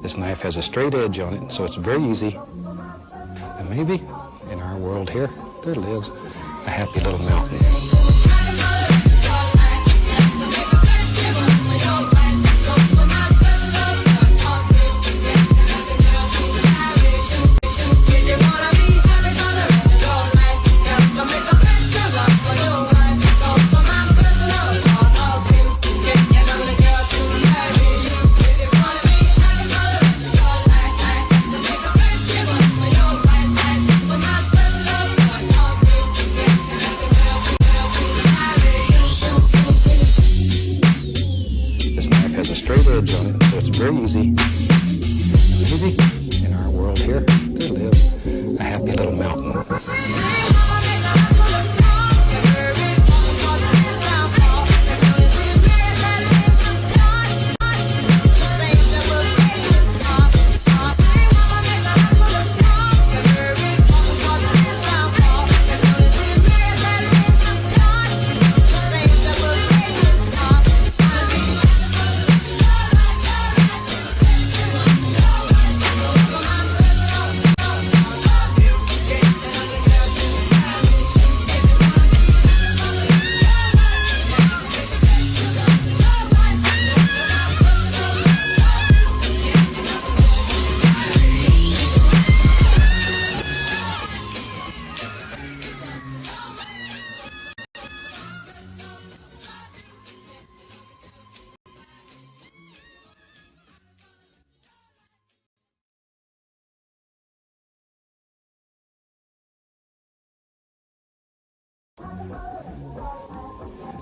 This knife has a straight edge on it, so it's very easy. And maybe in our world here, there lives a happy little mountain. Has a straight edge on it, so it's very easy. Maybe in our world here, there lives a happy little mountain.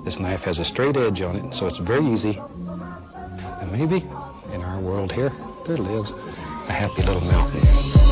This knife has a straight edge on it, so it's very easy. And maybe in our world here, there lives a happy little mountain.